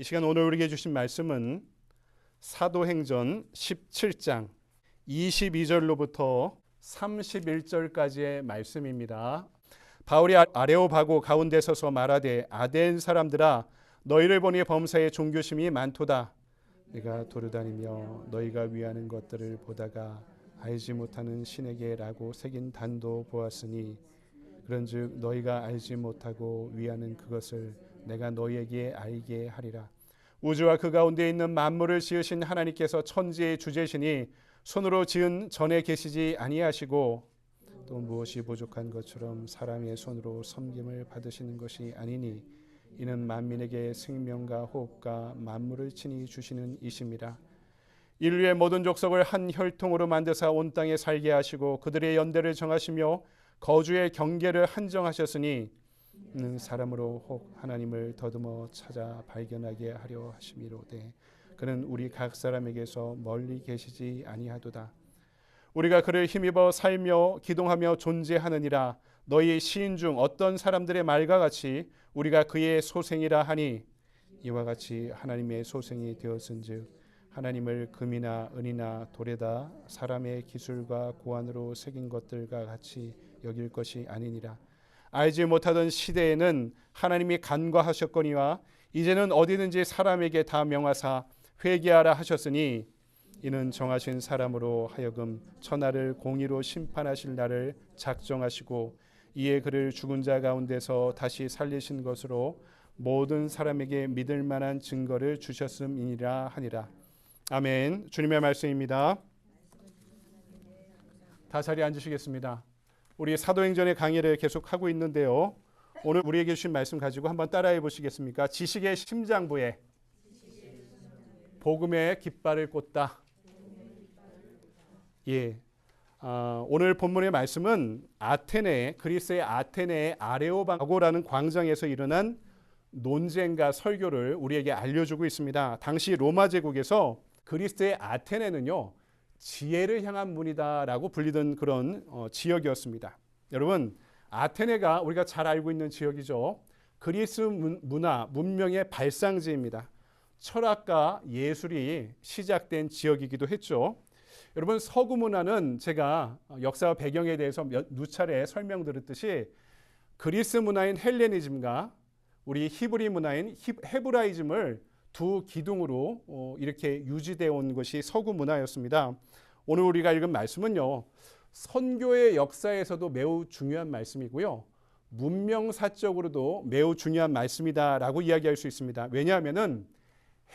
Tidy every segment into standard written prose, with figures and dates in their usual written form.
이 시간 오늘 우리에게 주신 말씀은 사도행전 17장 22절로부터 31절까지의 말씀입니다. 바울이 아레오바고 가운데 서서 말하되 아덴 사람들아 너희를 보니 범사에 종교심이 많도다. 내가 도르다니며 너희가 위하는 것들을 보다가 알지 못하는 신에게라고 새긴 단도 보았으니 그런즉 너희가 알지 못하고 위하는 그것을 내가 너희에게 알게 하리라. 우주와 그 가운데 있는 만물을 지으신 하나님께서 천지의 주제시니 손으로 지은 전에 계시지 아니하시고 또 무엇이 부족한 것처럼 사람의 손으로 섬김을 받으시는 것이 아니니 이는 만민에게 생명과 호흡과 만물을 친히 주시는 이심이라. 인류의 모든 족속을 한 혈통으로 만드사 온 땅에 살게 하시고 그들의 연대를 정하시며 거주의 경계를 한정하셨으니 는 사람으로 혹 하나님을 더듬어 찾아 발견하게 하려 하심이로되 그는 우리 각 사람에게서 멀리 계시지 아니하도다. 우리가 그를 힘입어 살며 기동하며 존재하느니라. 너희 시인 중 어떤 사람들의 말과 같이 우리가 그의 소생이라 하니 이와 같이 하나님의 소생이 되었은즉 하나님을 금이나 은이나 돌에다 사람의 기술과 고안으로 새긴 것들과 같이 여길 것이 아니니라. 알지 못하던 시대에는 하나님이 간과하셨거니와 이제는 어디든지 사람에게 다 명하사 회개하라 하셨으니 이는 정하신 사람으로 하여금 천하를 공의로 심판하실 날을 작정하시고 이에 그를 죽은 자 가운데서 다시 살리신 것으로 모든 사람에게 믿을 만한 증거를 주셨음이니라 하니라. 아멘. 주님의 말씀입니다. 다 자리에 앉으시겠습니다. 우리 사도행전의 강의를 계속하고 있는데요. 오늘 우리에게 주신 말씀 가지고 한번 따라해 보시겠습니까? 지식의 심장부에 복음의 깃발을 꽂다. 예. 오늘 본문의 말씀은 그리스의 아테네의 아레오바고라는 광장에서 일어난 논쟁과 설교를 우리에게 알려주고 있습니다. 당시 로마 제국에서 그리스의 아테네는요, 지혜를 향한 문이다라고 불리던 그런 지역이었습니다. 여러분, 아테네가 우리가 잘 알고 있는 지역이죠. 그리스 문명의 발상지입니다. 철학과 예술이 시작된 지역이기도 했죠. 여러분, 서구 문화는 제가 역사 배경에 대해서 누차례 설명드렸듯이 그리스 문화인 헬레니즘과 우리 히브리 문화인 헤브라이즘을 두 기둥으로 이렇게 유지되어 온 것이 서구 문화였습니다. 오늘 우리가 읽은 말씀은요, 선교의 역사에서도 매우 중요한 말씀이고요, 문명사적으로도 매우 중요한 말씀이다라고 이야기할 수 있습니다. 왜냐하면은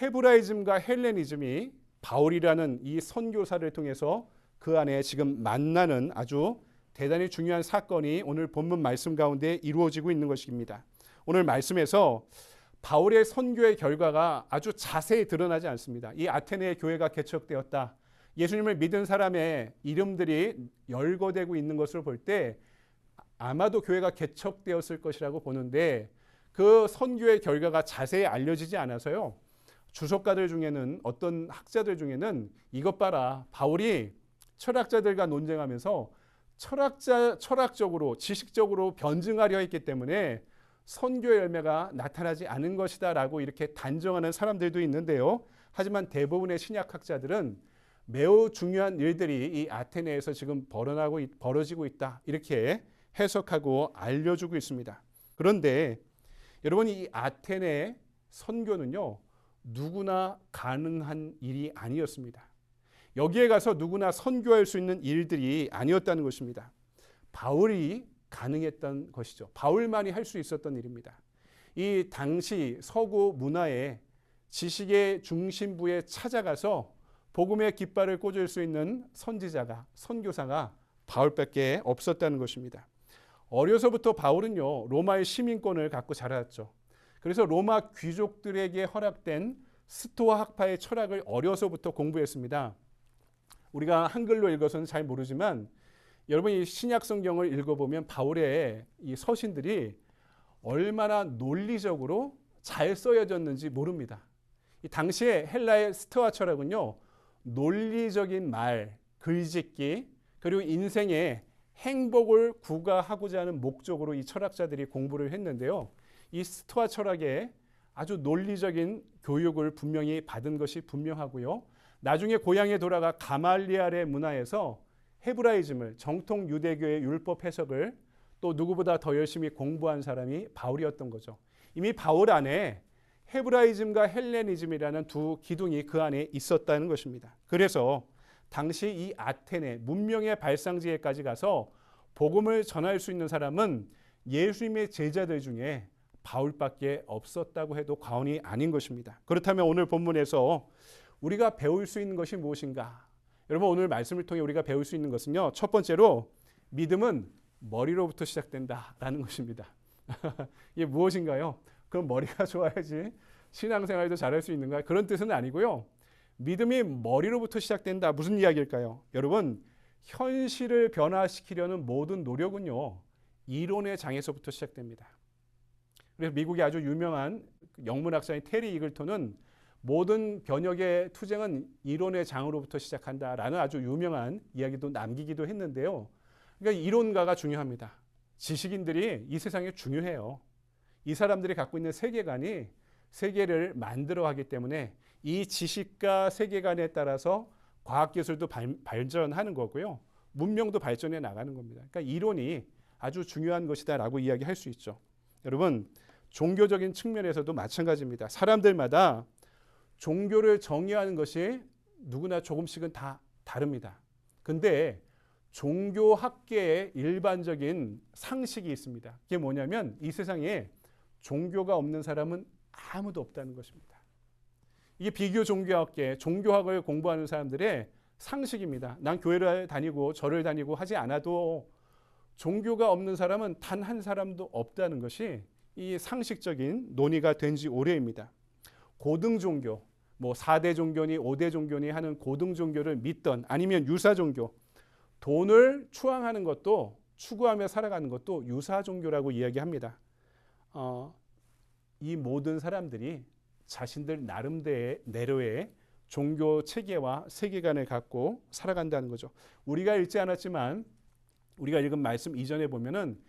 헤브라이즘과 헬레니즘이 바울이라는 이 선교사를 통해서 그 안에 지금 만나는 아주 대단히 중요한 사건이 오늘 본문 말씀 가운데 이루어지고 있는 것입니다. 오늘 말씀에서 바울의 선교의 결과가 아주 자세히 드러나지 않습니다. 이 아테네의 교회가 개척되었다. 예수님을 믿은 사람의 이름들이 열거되고 있는 것을 볼 때 아마도 교회가 개척되었을 것이라고 보는데 그 선교의 결과가 자세히 알려지지 않아서요. 주석가들 중에는 어떤 학자들 중에는 이것 봐라. 바울이 철학자들과 논쟁하면서 철학적으로 지식적으로 변증하려 했기 때문에 선교의 열매가 나타나지 않은 것이다 라고 이렇게 단정하는 사람들도 있는데요. 하지만 대부분의 신약학자들은 매우 중요한 일들이 이 아테네에서 지금 벌어지고 있다 이렇게 해석하고 알려주고 있습니다. 그런데 여러분, 이 아테네 선교는요, 누구나 가능한 일이 아니었습니다. 여기에 가서 누구나 선교할 수 있는 일들이 아니었다는 것입니다. 바울이 가능했던 것이죠. 바울만이 할 수 있었던 일입니다. 이 당시 서구 문화의 지식의 중심부에 찾아가서 복음의 깃발을 꽂을 수 있는 선교사가 바울밖에 없었다는 것입니다. 어려서부터 바울은요, 로마의 시민권을 갖고 자랐죠. 그래서 로마 귀족들에게 허락된 스토아 학파의 철학을 어려서부터 공부했습니다. 우리가 한글로 읽어서는 잘 모르지만 여러분, 이 신약 성경을 읽어보면 바울의 이 서신들이 얼마나 논리적으로 잘 써여졌는지 모릅니다. 이 당시에 헬라의 스토아 철학은요, 논리적인 말, 글짓기, 그리고 인생의 행복을 구가하고자 하는 목적으로 이 철학자들이 공부를 했는데요. 이 스토아 철학의 아주 논리적인 교육을 분명히 받은 것이 분명하고요. 나중에 고향에 돌아가 가말리알의 문화에서 헤브라이즘을, 정통 유대교의 율법 해석을 또 누구보다 더 열심히 공부한 사람이 바울이었던 거죠. 이미 바울 안에 헤브라이즘과 헬레니즘이라는 두 기둥이 그 안에 있었다는 것입니다. 그래서 당시 이 아테네 문명의 발상지에까지 가서 복음을 전할 수 있는 사람은 예수님의 제자들 중에 바울밖에 없었다고 해도 과언이 아닌 것입니다. 그렇다면 오늘 본문에서 우리가 배울 수 있는 것이 무엇인가? 여러분, 오늘 말씀을 통해 우리가 배울 수 있는 것은요, 첫 번째로 믿음은 머리로부터 시작된다라는 것입니다. 이게 무엇인가요? 그럼 머리가 좋아야지 신앙생활도 잘할 수 있는가? 그런 뜻은 아니고요. 믿음이 머리로부터 시작된다. 무슨 이야기일까요? 여러분, 현실을 변화시키려는 모든 노력은요, 이론의 장에서부터 시작됩니다. 그래서 미국의 아주 유명한 영문학자인 테리 이글턴은 모든 변혁의 투쟁은 이론의 장으로부터 시작한다라는 아주 유명한 이야기도 남기기도 했는데요. 그러니까 이론가가 중요합니다. 지식인들이 이 세상에 중요해요. 이 사람들이 갖고 있는 세계관이 세계를 만들어가기 때문에 이 지식과 세계관에 따라서 과학기술도 발전하는 거고요. 문명도 발전해 나가는 겁니다. 그러니까 이론이 아주 중요한 것이다라고 이야기할 수 있죠. 여러분, 종교적인 측면에서도 마찬가지입니다. 사람들마다 종교를 정의하는 것이 누구나 조금씩은 다 다릅니다. 근데 종교학계의 일반적인 상식이 있습니다. 그게 뭐냐면 이 세상에 종교가 없는 사람은 아무도 없다는 것입니다. 이게 비교 종교학계, 종교학을 공부하는 사람들의 상식입니다. 난 교회를 다니고 절을 다니고 하지 않아도 종교가 없는 사람은 단 한 사람도 없다는 것이 이 상식적인 논의가 된 지 오래입니다. 고등 종교, 뭐 4대 종교니 5대 종교니 하는 고등 종교를 믿던 아니면 유사 종교, 돈을 추앙하는 것도 추구하며 살아가는 것도 유사 종교라고 이야기합니다. 이 모든 사람들이 자신들 나름대로의 종교 체계와 세계관을 갖고 살아간다는 거죠. 우리가 읽지 않았지만 우리가 읽은 말씀 이전에 보면은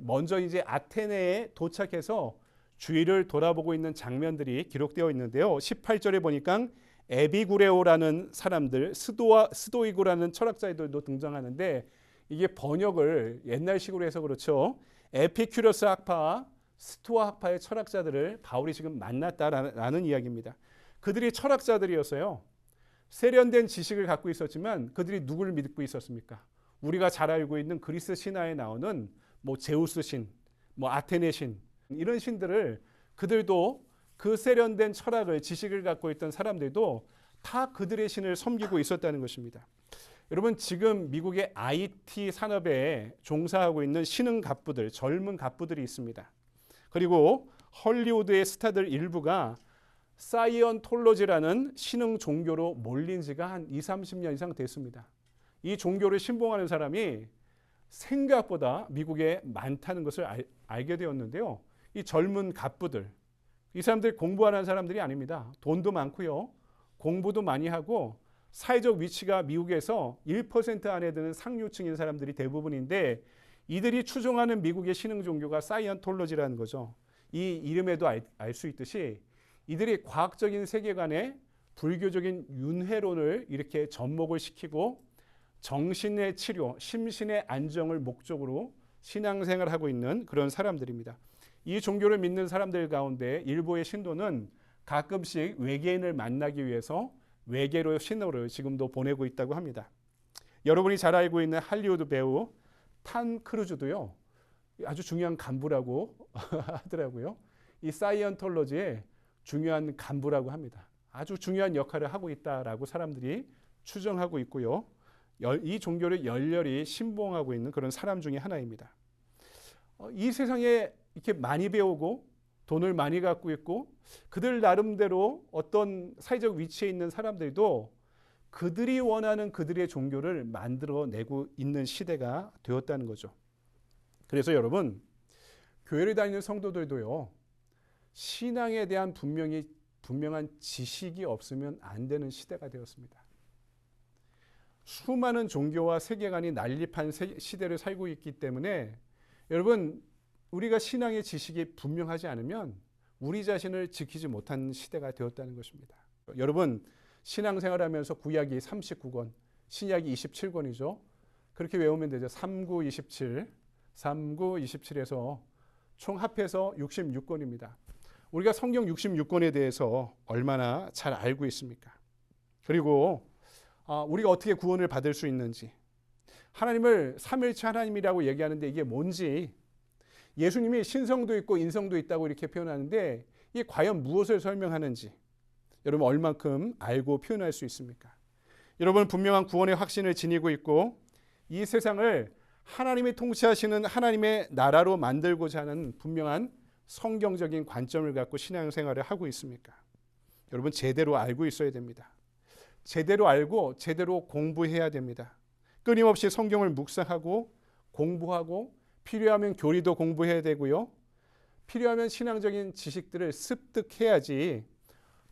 먼저 이제 아테네에 도착해서 주위를 돌아보고 있는 장면들이 기록되어 있는데요. 18절에 보니까 에비구레오라는 사람들, 스도이고라는 철학자들도 등장하는데 이게 번역을 옛날식으로 해서 그렇죠. 에피큐러스 학파와 스토아 학파의 철학자들을 바울이 지금 만났다라는 이야기입니다. 그들이 철학자들이었어요. 세련된 지식을 갖고 있었지만 그들이 누구를 믿고 있었습니까? 우리가 잘 알고 있는 그리스 신화에 나오는 뭐 제우스 신, 뭐 아테네 신, 이런 신들을 그들도 그 세련된 철학을, 지식을 갖고 있던 사람들도 다 그들의 신을 섬기고 있었다는 것입니다. 여러분, 지금 미국의 IT 산업에 종사하고 있는 신흥 갑부들, 젊은 갑부들이 있습니다. 그리고 헐리우드의 스타들 일부가 사이언톨로지라는 신흥 종교로 몰린 지가 한 20-30년 이상 됐습니다. 이 종교를 신봉하는 사람이 생각보다 미국에 많다는 것을 알게 되었는데요. 이 젊은 갑부들, 이 사람들 공부하는 사람들이 아닙니다. 돈도 많고요. 공부도 많이 하고 사회적 위치가 미국에서 1% 안에 드는 상류층인 사람들이 대부분인데 이들이 추종하는 미국의 신흥 종교가 사이언톨로지라는 거죠. 이 이름에도 알 수 있듯이 이들이 과학적인 세계관에 불교적인 윤회론을 이렇게 접목을 시키고 정신의 치료, 심신의 안정을 목적으로 신앙생활을 하고 있는 그런 사람들입니다. 이 종교를 믿는 사람들 가운데 일부의 신도는 가끔씩 외계인을 만나기 위해서 외계로 신호를 지금도 보내고 있다고 합니다. 여러분이 잘 알고 있는 할리우드 배우 탐 크루즈도요, 아주 중요한 간부라고 하더라고요. 이 사이언톨로지의 중요한 간부라고 합니다. 아주 중요한 역할을 하고 있다라고 사람들이 추정하고 있고요. 이 종교를 열렬히 신봉하고 있는 그런 사람 중에 하나입니다. 이 세상에 이렇게 많이 배우고 돈을 많이 갖고 있고 그들 나름대로 어떤 사회적 위치에 있는 사람들도 그들이 원하는 그들의 종교를 만들어내고 있는 시대가 되었다는 거죠. 그래서 여러분, 교회를 다니는 성도들도요, 신앙에 대한 분명한 지식이 없으면 안 되는 시대가 되었습니다. 수많은 종교와 세계관이 난립한 시대를 살고 있기 때문에 여러분, 우리가 신앙의 지식이 분명하지 않으면 우리 자신을 지키지 못한 시대가 되었다는 것입니다. 여러분 신앙생활하면서 구약이 39권, 신약이 27권이죠. 그렇게 외우면 되죠. 3927, 3927에서 총 합해서 66권입니다. 우리가 성경 66권에 대해서 얼마나 잘 알고 있습니까? 그리고 우리가 어떻게 구원을 받을 수 있는지, 하나님을 삼일체 하나님이라고 얘기하는데 이게 뭔지, 예수님이 신성도 있고 인성도 있다고 이렇게 표현하는데 이게 과연 무엇을 설명하는지 여러분 얼만큼 알고 표현할 수 있습니까? 여러분 분명한 구원의 확신을 지니고 있고 이 세상을 하나님이 통치하시는 하나님의 나라로 만들고자 하는 분명한 성경적인 관점을 갖고 신앙생활을 하고 있습니까? 여러분 제대로 알고 있어야 됩니다. 제대로 알고 제대로 공부해야 됩니다. 끊임없이 성경을 묵상하고 공부하고 필요하면 교리도 공부해야 되고요. 필요하면 신앙적인 지식들을 습득해야지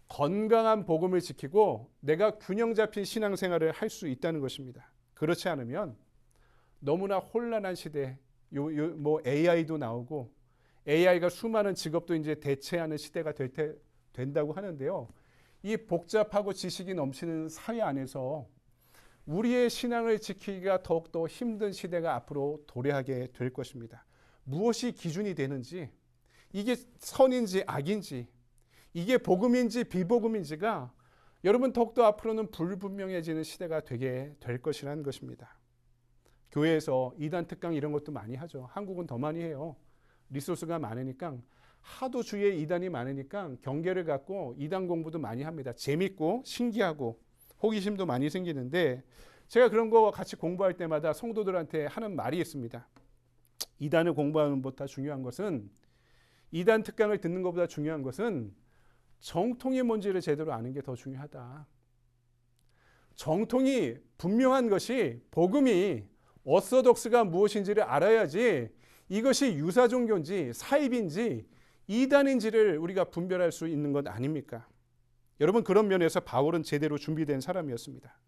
건강한 복음을 지키고 내가 균형 잡힌 신앙생활을 할 수 있다는 것입니다. 그렇지 않으면 너무나 혼란한 시대, AI도 나오고 AI가 수많은 직업도 이제 대체하는 시대가 된다고 하는데요. 이 복잡하고 지식이 넘치는 사회 안에서 우리의 신앙을 지키기가 더욱더 힘든 시대가 앞으로 도래하게 될 것입니다. 무엇이 기준이 되는지, 이게 선인지 악인지, 이게 복음인지 비복음인지가 여러분 더욱더 앞으로는 불분명해지는 시대가 되게 될 것이라는 것입니다. 교회에서 이단 특강 이런 것도 많이 하죠. 한국은 더 많이 해요. 리소스가 많으니까, 하도 주위에 이단이 많으니까 경계를 갖고 이단 공부도 많이 합니다. 재밌고 신기하고 호기심도 많이 생기는데, 제가 그런 거 같이 공부할 때마다 성도들한테 하는 말이 있습니다. 이단을 공부하는 것보다 중요한 것은, 이단 특강을 듣는 것보다 중요한 것은 정통이 뭔지를 제대로 아는 게 더 중요하다. 정통이 분명한 것이, 복음이 어소독스가 무엇인지를 알아야지 이것이 유사 종교인지 사입인지 이단인지를 우리가 분별할 수 있는 것 아닙니까? 여러분 그런 면에서 바울은 제대로 준비된 사람이었습니다.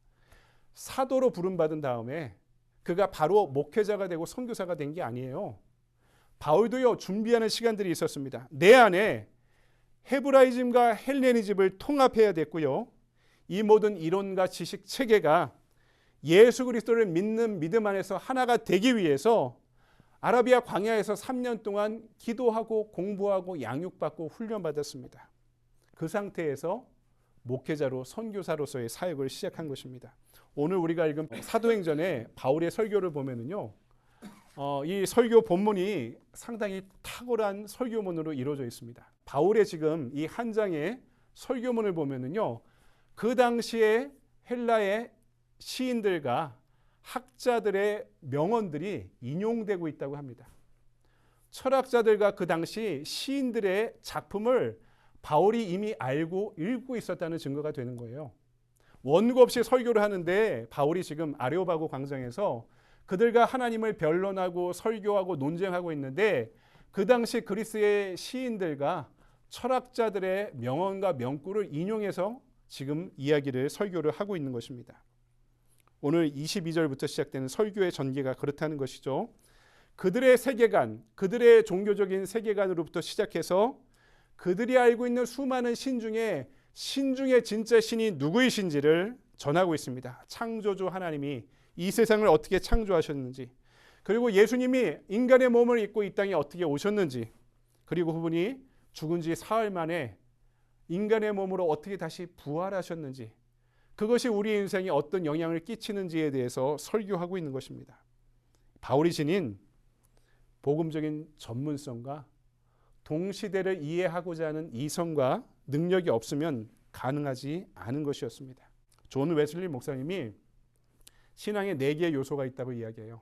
사도로 부름받은 다음에 그가 바로 목회자가 되고 선교사가 된 게 아니에요. 바울도요 준비하는 시간들이 있었습니다. 내 안에 헤브라이즘과 헬레니즘을 통합해야 됐고요. 이 모든 이론과 지식 체계가 예수 그리스도를 믿는 믿음 안에서 하나가 되기 위해서 아라비아 광야에서 3년 동안 기도하고 공부하고 양육받고 훈련받았습니다. 그 상태에서 목회자로 선교사로서의 사역을 시작한 것입니다. 오늘 우리가 읽은 사도행전의 바울의 설교를 보면은요, 이 설교 본문이 상당히 탁월한 설교문으로 이루어져 있습니다. 바울의 지금 이 한 장의 설교문을 보면은요, 그 당시에 헬라의 시인들과 학자들의 명언들이 인용되고 있다고 합니다. 철학자들과 그 당시 시인들의 작품을 바울이 이미 알고 읽고 있었다는 증거가 되는 거예요. 원고 없이 설교를 하는데 바울이 지금 아레오바고 광장에서 그들과 하나님을 변론하고 설교하고 논쟁하고 있는데, 그 당시 그리스의 시인들과 철학자들의 명언과 명구를 인용해서 지금 이야기를 설교를 하고 있는 것입니다. 오늘 22절부터 시작되는 설교의 전개가 그렇다는 것이죠. 그들의 세계관, 그들의 종교적인 세계관으로부터 시작해서 그들이 알고 있는 수많은 신 중에 신중의 진짜 신이 누구이신지를 전하고 있습니다. 창조주 하나님이 이 세상을 어떻게 창조하셨는지, 그리고 예수님이 인간의 몸을 입고 이 땅에 어떻게 오셨는지, 그리고 그분이 죽은 지 사흘 만에 인간의 몸으로 어떻게 다시 부활하셨는지, 그것이 우리 인생에 어떤 영향을 끼치는지에 대해서 설교하고 있는 것입니다. 바울이 지닌 복음적인 전문성과 동시대를 이해하고자 하는 이성과 능력이 없으면 가능하지 않은 것이었습니다. 존 웨슬리 목사님이 신앙에 4개의 요소가 있다고 이야기해요.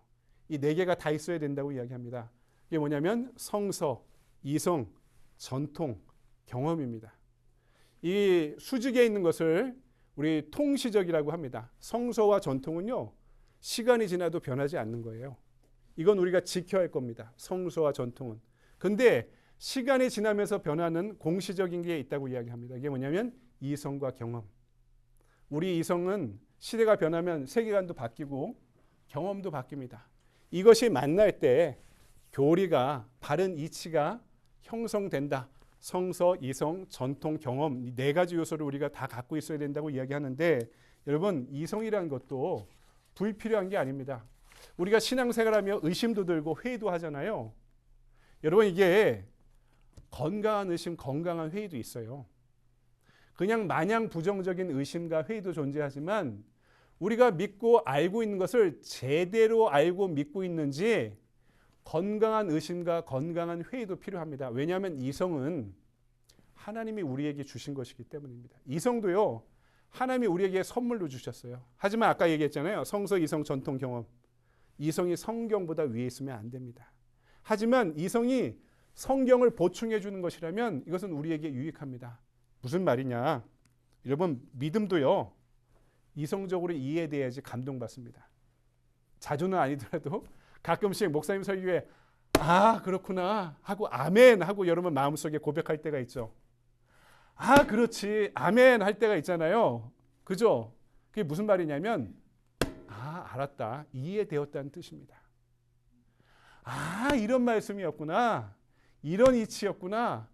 이 4개가 다 있어야 된다고 이야기합니다. 이게 뭐냐면 성서, 이성, 전통, 경험입니다. 이 수직에 있는 것을 우리 통시적이라고 합니다. 성서와 전통은요, 시간이 지나도 변하지 않는 거예요. 이건 우리가 지켜야 할 겁니다. 성서와 전통은. 근데 시간이 지나면서 변하는 공시적인 게 있다고 이야기합니다. 이게 뭐냐면 이성과 경험. 우리 이성은 시대가 변하면 세계관도 바뀌고 경험도 바뀝니다. 이것이 만날 때 교리가, 바른 이치가 형성된다. 성서, 이성, 전통, 경험 이 네 가지 요소를 우리가 다 갖고 있어야 된다고 이야기하는데 여러분 이성이라는 것도 불필요한 게 아닙니다. 우리가 신앙생활하며 의심도 들고 회의도 하잖아요. 여러분 이게 건강한 의심, 건강한 회의도 있어요. 그냥 마냥 부정적인 의심과 회의도 존재하지만 우리가 믿고 알고 있는 것을 제대로 알고 믿고 있는지 건강한 의심과 건강한 회의도 필요합니다. 왜냐하면 이성은 하나님이 우리에게 주신 것이기 때문입니다. 이성도요, 하나님이 우리에게 선물로 주셨어요. 하지만 아까 얘기했잖아요. 성서, 이성, 전통, 경험. 이성이 성경보다 위에 있으면 안 됩니다. 하지만 이성이 성경을 보충해 주는 것이라면 이것은 우리에게 유익합니다. 무슨 말이냐? 여러분 믿음도요, 이성적으로 이해돼야지 감동받습니다. 자주는 아니더라도 가끔씩 목사님 설교에 아 그렇구나 하고 아멘 하고 여러분 마음속에 고백할 때가 있죠. 아 그렇지 아멘 할 때가 있잖아요. 그죠? 그게 무슨 말이냐면 아 알았다 이해되었다는 뜻입니다. 아 이런 말씀이었구나 이런 이치였구나.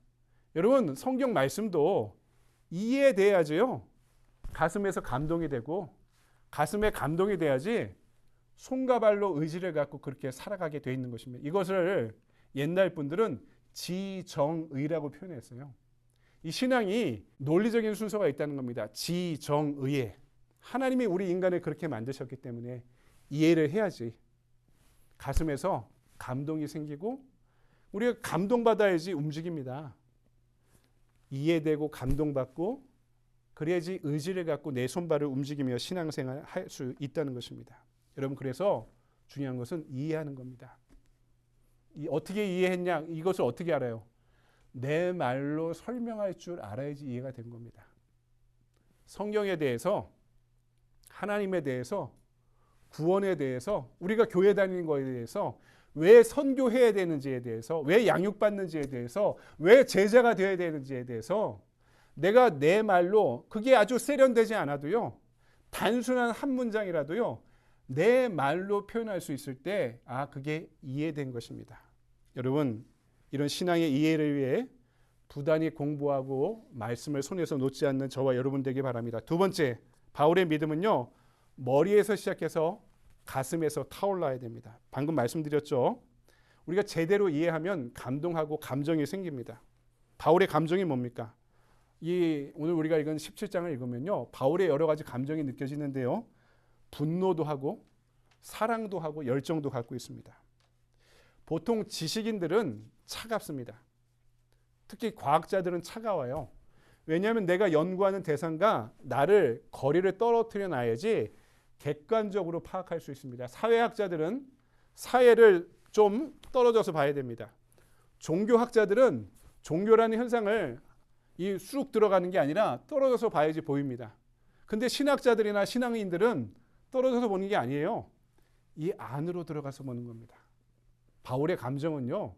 여러분 성경 말씀도 이해돼야지요 가슴에서 감동이 되고 가슴에 감동이 돼야지 손과 발로 의지를 갖고 그렇게 살아가게 돼 있는 것입니다. 이것을 옛날 분들은 지정의라고 표현했어요. 이 신앙이 논리적인 순서가 있다는 겁니다. 지정의에. 하나님이 우리 인간을 그렇게 만드셨기 때문에 이해를 해야지 가슴에서 감동이 생기고 우리가 감동받아야지 움직입니다. 이해되고 감동받고 그래야지 의지를 갖고 내 손발을 움직이며 신앙생활을 할 수 있다는 것입니다. 여러분 그래서 중요한 것은 이해하는 겁니다. 어떻게 이해했냐? 이것을 어떻게 알아요? 내 말로 설명할 줄 알아야지 이해가 된 겁니다. 성경에 대해서 하나님에 대해서 구원에 대해서 우리가 교회 다니는 것에 대해서 왜 선교해야 되는지에 대해서 왜 양육받는지에 대해서 왜 제자가 되어야 되는지에 대해서 내가 내 말로 그게 아주 세련되지 않아도요 단순한 한 문장이라도요 내 말로 표현할 수 있을 때 아 그게 이해된 것입니다. 여러분 이런 신앙의 이해를 위해 부단히 공부하고 말씀을 손에서 놓지 않는 저와 여러분 되길 바랍니다. 두 번째 바울의 믿음은요 머리에서 시작해서 가슴에서 타올라야 됩니다. 방금 말씀드렸죠. 우리가 제대로 이해하면 감동하고 감정이 생깁니다. 바울의 감정이 뭡니까? 오늘 우리가 읽은 17장을 읽으면요 바울의 여러 가지 감정이 느껴지는데요 분노도 하고 사랑도 하고 열정도 갖고 있습니다. 보통 지식인들은 차갑습니다. 특히 과학자들은 차가워요. 왜냐하면 내가 연구하는 대상과 나를 거리를 떨어뜨려 놔야지 객관적으로 파악할 수 있습니다. 사회학자들은 사회를 좀 떨어져서 봐야 됩니다. 종교학자들은 종교라는 현상을 쑥 들어가는 게 아니라 떨어져서 봐야지 보입니다. 근데 신학자들이나 신앙인들은 떨어져서 보는 게 아니에요. 이 안으로 들어가서 보는 겁니다. 바울의 감정은요.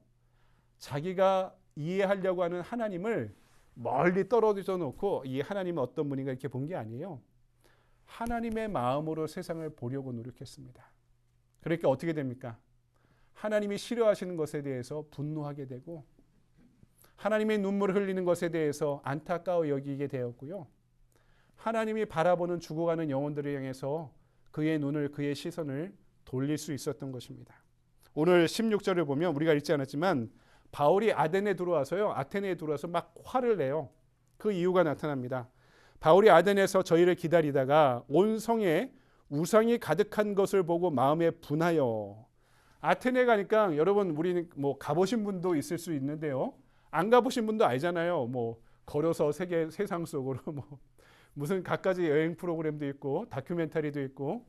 자기가 이해하려고 하는 하나님을 멀리 떨어져 놓고 이 하나님은 어떤 분인가 이렇게 본 게 아니에요. 하나님의 마음으로 세상을 보려고 노력했습니다. 그러니까 어떻게 됩니까? 하나님이 싫어하시는 것에 대해서 분노하게 되고 하나님의 눈물을 흘리는 것에 대해서 안타까워 여기게 되었고요. 하나님이 바라보는 죽어가는 영혼들을 향해서 그의 눈을 그의 시선을 돌릴 수 있었던 것입니다. 오늘 16절을 보면 우리가 읽지 않았지만 바울이 아테네에 들어와서 막 화를 내요. 그 이유가 나타납니다. 바울이 아테네에서 저희를 기다리다가 온 성에 우상이 가득한 것을 보고 마음에 분하여. 아테네 가니까 여러분 우리는 뭐 가보신 분도 있을 수 있는데요. 안 가보신 분도 알잖아요. 뭐 걸어서 세상 속으로 뭐 무슨 갖가지 여행 프로그램도 있고 다큐멘터리도 있고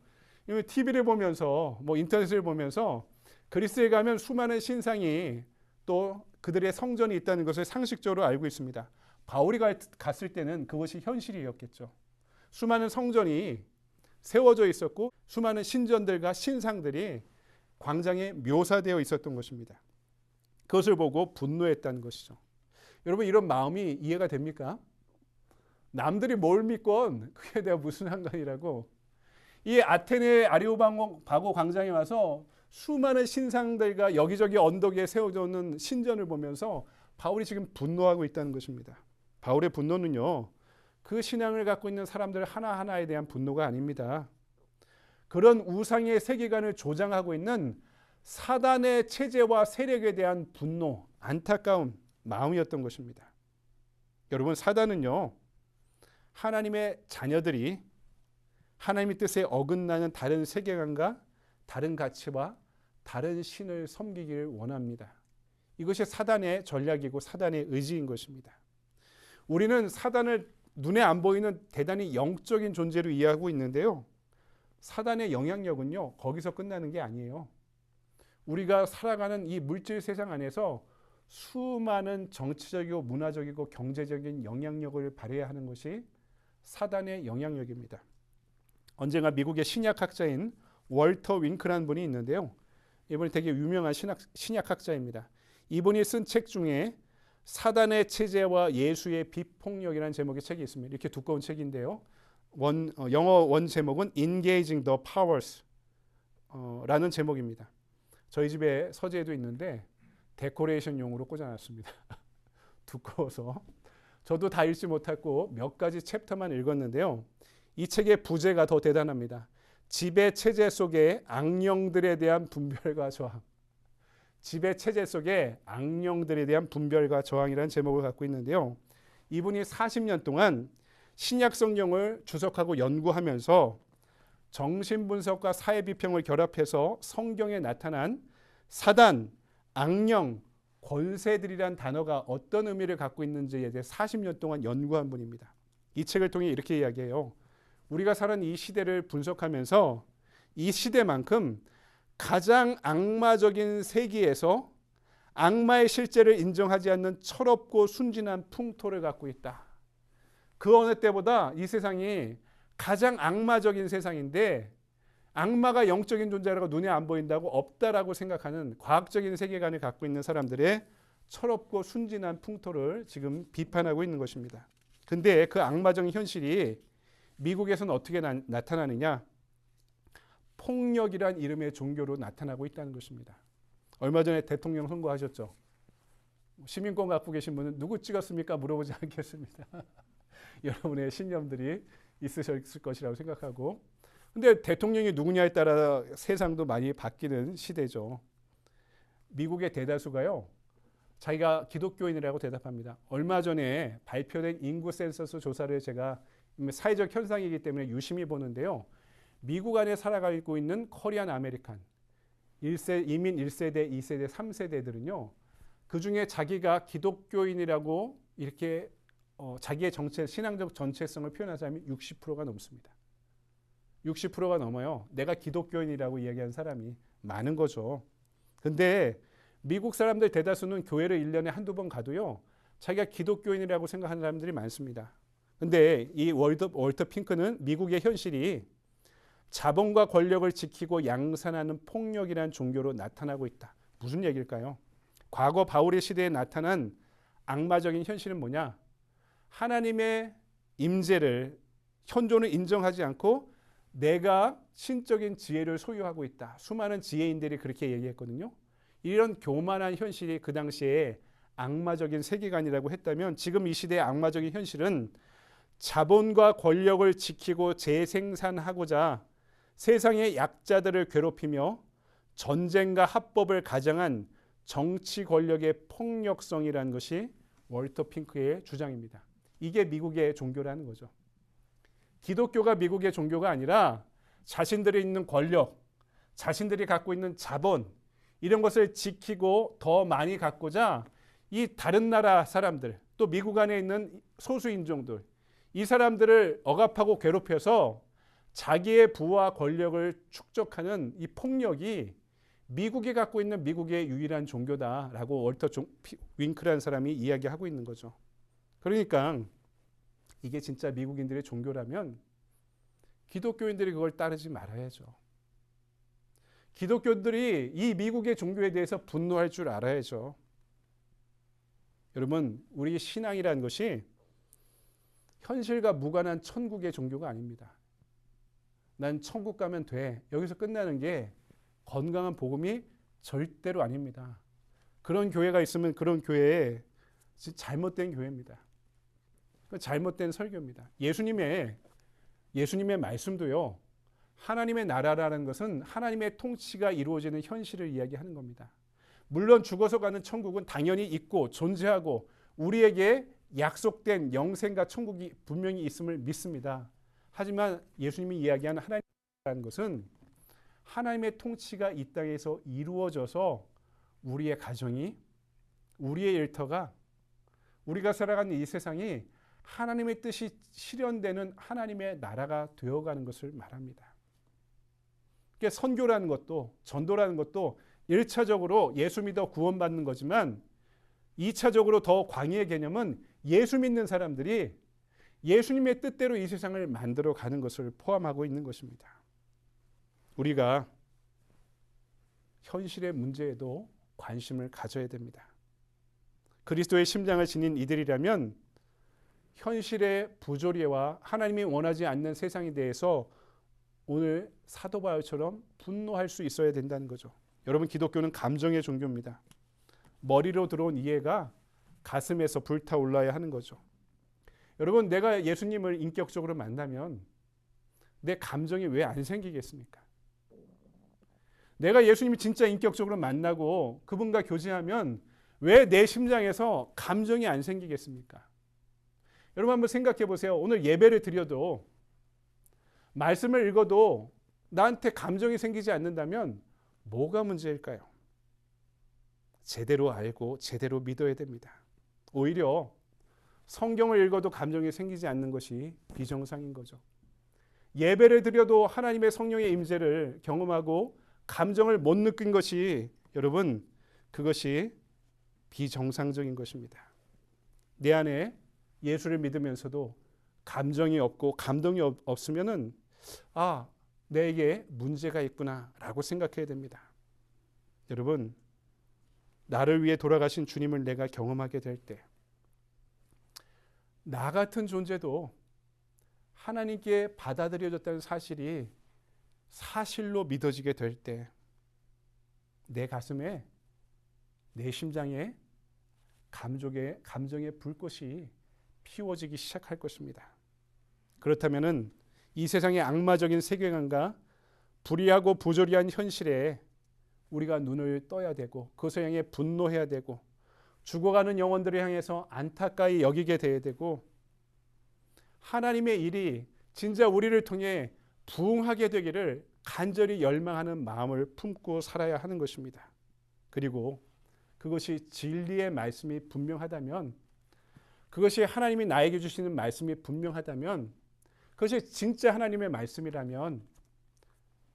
TV를 보면서 뭐 인터넷을 보면서 그리스에 가면 수많은 신상이 또 그들의 성전이 있다는 것을 상식적으로 알고 있습니다. 바울이 갔을 때는 그것이 현실이었겠죠. 수많은 성전이 세워져 있었고 수많은 신전들과 신상들이 광장에 묘사되어 있었던 것입니다. 그것을 보고 분노했다는 것이죠. 여러분 이런 마음이 이해가 됩니까? 남들이 뭘 믿건 그게 내가 무슨 상관이라고. 이 아테네 아리오바고 광장에 와서 수많은 신상들과 여기저기 언덕 위에 세워져 있는 신전을 보면서 바울이 지금 분노하고 있다는 것입니다. 바울의 분노는요, 그 신앙을 갖고 있는 사람들 하나하나에 대한 분노가 아닙니다. 그런 우상의 세계관을 조장하고 있는 사단의 체제와 세력에 대한 분노, 안타까운 마음이었던 것입니다. 여러분, 사단은요, 하나님의 자녀들이 하나님의 뜻에 어긋나는 다른 세계관과 다른 가치와 다른 신을 섬기기를 원합니다. 이것이 사단의 전략이고 사단의 의지인 것입니다. 우리는 사단을 눈에 안 보이는 대단히 영적인 존재로 이해하고 있는데요. 사단의 영향력은요, 거기서 끝나는 게 아니에요. 우리가 살아가는 이 물질 세상 안에서 수많은 정치적이고 문화적이고 경제적인 영향력을 발휘해야 하는 것이 사단의 영향력입니다. 언젠가 미국의 신약학자인 월터 윙크라는 분이 있는데요. 이분이 되게 유명한 신약학자입니다. 이분이 쓴 책 중에 사단의 체제와 예수의 비폭력이라는 제목의 책이 있습니다. 이렇게 두꺼운 책인데요. 영어 원 제목은 Engaging the Powers 라는 제목입니다. 저희 집에 서재에도 있는데 데코레이션용으로 꽂아놨습니다. 두꺼워서 저도 다 읽지 못했고 몇 가지 챕터만 읽었는데요. 이 책의 부제가 더 대단합니다. 지배 체제 속에 악령들에 대한 분별과 저항. 지배 체제 속에 악령들에 대한 분별과 저항이라는 제목을 갖고 있는데요. 이분이 40년 동안 신약 성경을 주석하고 연구하면서 정신분석과 사회비평을 결합해서 성경에 나타난 사단, 악령, 권세들이란 단어가 어떤 의미를 갖고 있는지에 대해 40년 동안 연구한 분입니다. 이 책을 통해 이렇게 이야기해요. 우리가 사는 이 시대를 분석하면서 이 시대만큼 가장 악마적인 세계에서 악마의 실제를 인정하지 않는 철없고 순진한 풍토를 갖고 있다. 그 어느 때보다 이 세상이 가장 악마적인 세상인데 악마가 영적인 존재라고 눈에 안 보인다고 없다라고 생각하는 과학적인 세계관을 갖고 있는 사람들의 철없고 순진한 풍토를 지금 비판하고 있는 것입니다. 근데 그 악마적인 현실이 미국에서는 어떻게 나타나느냐? 폭력이란 이름의 종교로 나타나고 있다는 것입니다. 얼마 전에 대통령 선거하셨죠? 시민권 갖고 계신 분은 누구 찍었습니까? 물어보지 않겠습니다. 여러분의 신념들이 있으셨을 것이라고 생각하고, 근데 대통령이 누구냐에 따라 세상도 많이 바뀌는 시대죠. 미국의 대다수가요, 자기가 기독교인이라고 대답합니다. 얼마 전에 발표된 인구 센서스 조사를 제가 사회적 현상이기 때문에 유심히 보는데요. 미국 안에 살아가고 있는 코리안 아메리칸, 이민 1세대, 2세대, 3세대들은요. 그중에 자기가 기독교인이라고 이렇게 자기의 신앙적 정체성을 표현한 사람이 60%가 넘습니다. 60%가 넘어요. 내가 기독교인이라고 이야기하는 사람이 많은 거죠. 근데 미국 사람들 대다수는 교회를 1년에 한두 번 가도요. 자기가 기독교인이라고 생각하는 사람들이 많습니다. 근데 이 월터 핑크는 미국의 현실이 자본과 권력을 지키고 양산하는 폭력이라는 종교로 나타나고 있다. 무슨 얘기일까요? 과거 바울의 시대에 나타난 악마적인 현실은 뭐냐? 하나님의 임재를 현존을 인정하지 않고 내가 신적인 지혜를 소유하고 있다. 수많은 지혜인들이 그렇게 얘기했거든요. 이런 교만한 현실이 그 당시에 악마적인 세계관이라고 했다면 지금 이 시대의 악마적인 현실은 자본과 권력을 지키고 재생산하고자 세상의 약자들을 괴롭히며 전쟁과 합법을 가장한 정치 권력의 폭력성이라는 것이 월터 핑크의 주장입니다. 이게 미국의 종교라는 거죠. 기독교가 미국의 종교가 아니라 자신들이 있는 권력, 자신들이 갖고 있는 자본, 이런 것을 지키고 더 많이 갖고자 이 다른 나라 사람들, 또 미국 안에 있는 소수인종들, 이 사람들을 억압하고 괴롭혀서 자기의 부와 권력을 축적하는 이 폭력이 미국이 갖고 있는 미국의 유일한 종교다라고 월터 윙크라는 사람이 이야기하고 있는 거죠. 그러니까 이게 진짜 미국인들의 종교라면 기독교인들이 그걸 따르지 말아야죠. 기독교인들이 이 미국의 종교에 대해서 분노할 줄 알아야죠. 여러분, 우리 신앙이라는 것이 현실과 무관한 천국의 종교가 아닙니다. 난 천국 가면 돼. 여기서 끝나는 게 건강한 복음이 절대로 아닙니다. 그런 교회가 있으면 그런 교회에 잘못된 교회입니다. 잘못된 설교입니다. 예수님의 말씀도요. 하나님의 나라라는 것은 하나님의 통치가 이루어지는 현실을 이야기하는 겁니다. 물론 죽어서 가는 천국은 당연히 있고 존재하고 우리에게 약속된 영생과 천국이 분명히 있음을 믿습니다. 하지만 예수님이 이야기하는 하나님이라는 것은 하나님의 통치가 이 땅에서 이루어져서 우리의 가정이, 우리의 일터가, 우리가 살아가는 이 세상이 하나님의 뜻이 실현되는 하나님의 나라가 되어가는 것을 말합니다. 그러니까 선교라는 것도, 전도라는 것도 1차적으로 예수 믿어 구원받는 거지만 2차적으로 더 광의의 개념은 예수 믿는 사람들이 예수님의 뜻대로 이 세상을 만들어 가는 것을 포함하고 있는 것입니다. 우리가 현실의 문제에도 관심을 가져야 됩니다. 그리스도의 심장을 지닌 이들이라면 현실의 부조리와 하나님이 원하지 않는 세상에 대해서 오늘 사도 바울처럼 분노할 수 있어야 된다는 거죠. 여러분, 기독교는 감정의 종교입니다. 머리로 들어온 이해가 가슴에서 불타올라야 하는 거죠. 여러분, 내가 예수님을 인격적으로 만나면 내 감정이 왜 안 생기겠습니까? 내가 예수님을 진짜 인격적으로 만나고 그분과 교제하면 왜 내 심장에서 감정이 안 생기겠습니까? 여러분, 한번 생각해 보세요. 오늘 예배를 드려도 말씀을 읽어도 나한테 감정이 생기지 않는다면 뭐가 문제일까요? 제대로 알고 제대로 믿어야 됩니다. 오히려 성경을 읽어도 감정이 생기지 않는 것이 비정상인 거죠. 예배를 드려도 하나님의 성령의 임재를 경험하고 감정을 못 느낀 것이, 여러분, 그것이 비정상적인 것입니다. 내 안에 예수를 믿으면서도 감정이 없고 감동이 없으면은 내게 문제가 있구나라고 생각해야 됩니다. 여러분, 나를 위해 돌아가신 주님을 내가 경험하게 될 때, 나 같은 존재도 하나님께 받아들여졌다는 사실이 사실로 믿어지게 될 때, 내 가슴에, 내 심장에 감정의 불꽃이 피워지기 시작할 것입니다. 그렇다면은 이 세상의 악마적인 세계관과 불의하고 부조리한 현실에 우리가 눈을 떠야 되고 그것을 향해 분노해야 되고 죽어가는 영혼들을 향해서 안타까이 여기게 돼야 되고 하나님의 일이 진짜 우리를 통해 부흥하게 되기를 간절히 열망하는 마음을 품고 살아야 하는 것입니다. 그리고 그것이 진리의 말씀이 분명하다면, 그것이 하나님이 나에게 주시는 말씀이 분명하다면, 그것이 진짜 하나님의 말씀이라면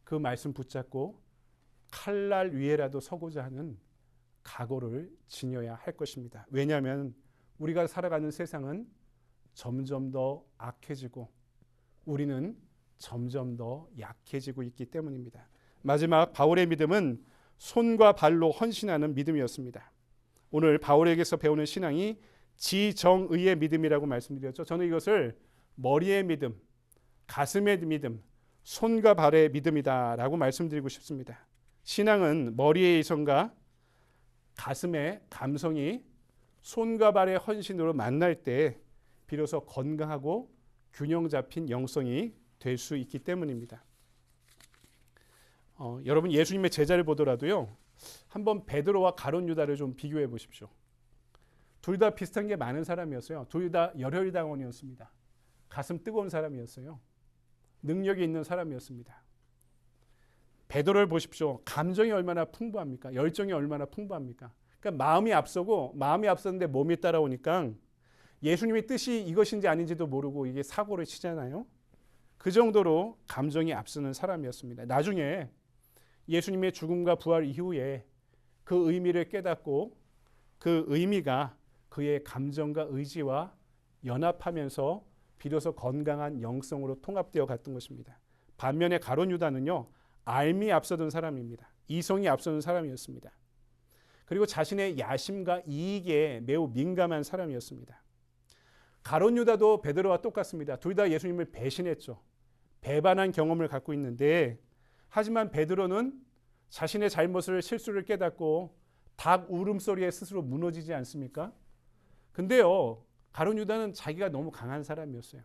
그 말씀 붙잡고 칼날 위에라도 서고자 하는 각오를 지녀야 할 것입니다. 왜냐하면 우리가 살아가는 세상은 점점 더 악해지고 우리는 점점 더 약해지고 있기 때문입니다. 마지막, 바울의 믿음은 손과 발로 헌신하는 믿음이었습니다. 오늘 바울에게서 배우는 신앙이 지정의의 믿음이라고 말씀드렸죠. 저는 이것을 머리의 믿음, 가슴의 믿음, 손과 발의 믿음이다라고 말씀드리고 싶습니다. 신앙은 머리의 이성과 가슴의 감성이 손과 발의 헌신으로 만날 때 비로소 건강하고 균형 잡힌 영성이 될 수 있기 때문입니다. 여러분, 예수님의 제자를 보더라도요, 한번 베드로와 가룟 유다를 좀 비교해 보십시오. 둘 다 비슷한 게 많은 사람이었어요. 둘 다 열혈당원이었습니다. 가슴 뜨거운 사람이었어요. 능력이 있는 사람이었습니다. 베드로를 보십시오. 감정이 얼마나 풍부합니까? 열정이 얼마나 풍부합니까? 그러니까 마음이 앞서고, 마음이 앞섰는데 몸이 따라오니까 예수님의 뜻이 이것인지 아닌지도 모르고 이게 사고를 치잖아요. 그 정도로 감정이 앞서는 사람이었습니다. 나중에 예수님의 죽음과 부활 이후에 그 의미를 깨닫고 그 의미가 그의 감정과 의지와 연합하면서 비로소 건강한 영성으로 통합되어 갔던 것입니다. 반면에 가룟 유다는요, 알미 앞서던 사람입니다. 이성이 앞서는 사람이었습니다. 그리고 자신의 야심과 이익에 매우 민감한 사람이었습니다. 가룟 유다도 베드로와 똑같습니다. 둘 다 예수님을 배신했죠. 배반한 경험을 갖고 있는데, 하지만 베드로는 자신의 잘못을 실수를 깨닫고 닭 울음소리에 스스로 무너지지 않습니까? 근데요, 가룟 유다는 자기가 너무 강한 사람이었어요.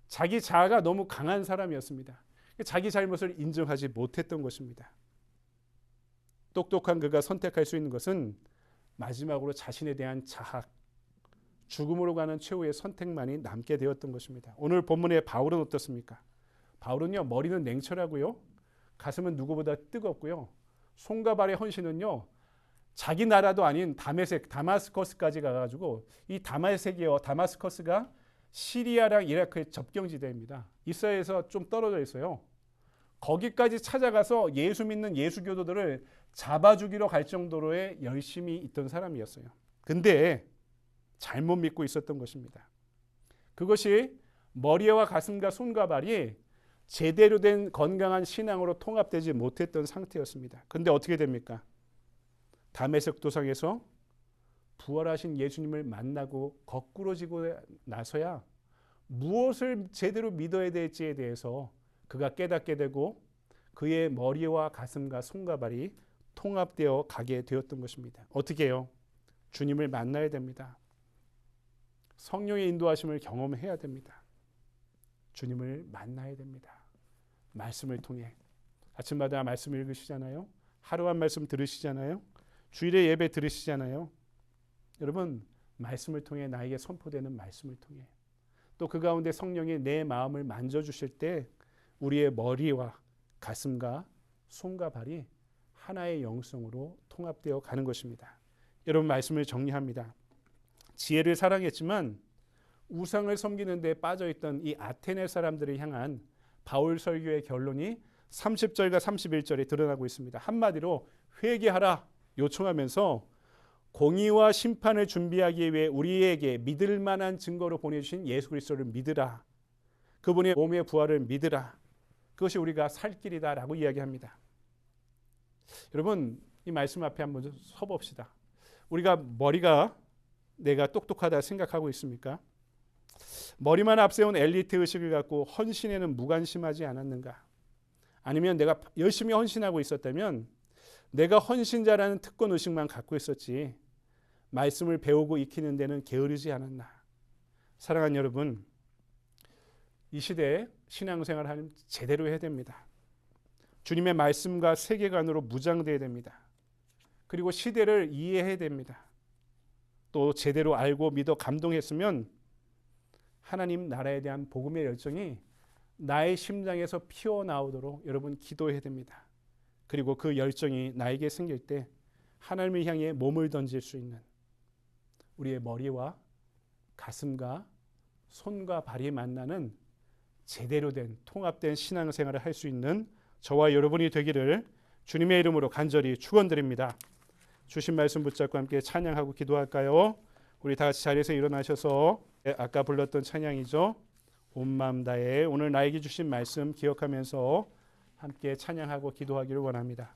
자기 자아가 너무 강한 사람이었습니다. 자기 잘못을 인정하지 못했던 것입니다. 똑똑한 그가 선택할 수 있는 것은 마지막으로 자신에 대한 자학, 죽음으로 가는 최후의 선택만이 남게 되었던 것입니다. 오늘 본문의 바울은 어떻습니까? 바울은요, 머리는 냉철하고요, 가슴은 누구보다 뜨겁고요, 손과 발의 헌신은요, 자기 나라도 아닌 다마스커스까지 가가지고, 이 다마스커스가 시리아랑 이라크의 접경지대입니다. 이스라엘에서 좀 떨어져 있어요. 거기까지 찾아가서 예수 믿는 예수교도들을 잡아 죽이러 갈 정도로의 열심히 있던 사람이었어요. 근데 잘못 믿고 있었던 것입니다. 그것이 머리와 가슴과 손과 발이 제대로 된 건강한 신앙으로 통합되지 못했던 상태였습니다. 근데 어떻게 됩니까? 다메섹 도상에서 부활하신 예수님을 만나고 거꾸로지고 나서야 무엇을 제대로 믿어야 될지에 대해서 그가 깨닫게 되고 그의 머리와 가슴과 손과 발이 통합되어 가게 되었던 것입니다. 어떻게 해요? 주님을 만나야 됩니다. 성령의 인도하심을 경험해야 됩니다. 주님을 만나야 됩니다. 말씀을 통해. 아침마다 말씀 읽으시잖아요. 하루 한 말씀 들으시잖아요. 주일에 예배 들으시잖아요. 여러분, 말씀을 통해 나에게 선포되는 말씀을 통해 또 그 가운데 성령이 내 마음을 만져주실 때 우리의 머리와 가슴과 손과 발이 하나의 영성으로 통합되어 가는 것입니다. 여러분, 말씀을 정리합니다. 지혜를 사랑했지만 우상을 섬기는 데 빠져있던 이 아테네 사람들을 향한 바울 설교의 결론이 30절과 31절에 드러나고 있습니다. 한마디로 회개하라 요청하면서 공의와 심판을 준비하기 위해 우리에게 믿을 만한 증거로 보내주신 예수 그리스도를 믿으라. 그분의 몸의 부활을 믿으라. 그것이 우리가 살 길이다라고 이야기합니다. 여러분, 이 말씀 앞에 한번 서봅시다. 우리가 머리가 내가 똑똑하다 생각하고 있습니까? 머리만 앞세운 엘리트 의식을 갖고 헌신에는 무관심하지 않았는가? 아니면 내가 열심히 헌신하고 있었다면 내가 헌신자라는 특권 의식만 갖고 있었지 말씀을 배우고 익히는 데는 게으르지 않았나? 사랑하는 여러분, 이 시대에 신앙생활을 제대로 해야 됩니다. 주님의 말씀과 세계관으로 무장돼야 됩니다. 그리고 시대를 이해해야 됩니다. 또 제대로 알고 믿어 감동했으면 하나님 나라에 대한 복음의 열정이 나의 심장에서 피어나오도록 여러분 기도해야 됩니다. 그리고 그 열정이 나에게 생길 때 하나님을 향해 몸을 던질 수 있는 우리의 머리와 가슴과 손과 발이 만나는 제대로 된 통합된 신앙생활을 할 수 있는 저와 여러분이 되기를 주님의 이름으로 간절히 축원드립니다. 주신 말씀 붙잡고 함께 찬양하고 기도할까요? 우리 다 같이 자리에서 일어나셔서 아까 불렀던 찬양이죠. 온 마음 다해 오늘 나에게 주신 말씀 기억하면서 함께 찬양하고 기도하기를 원합니다.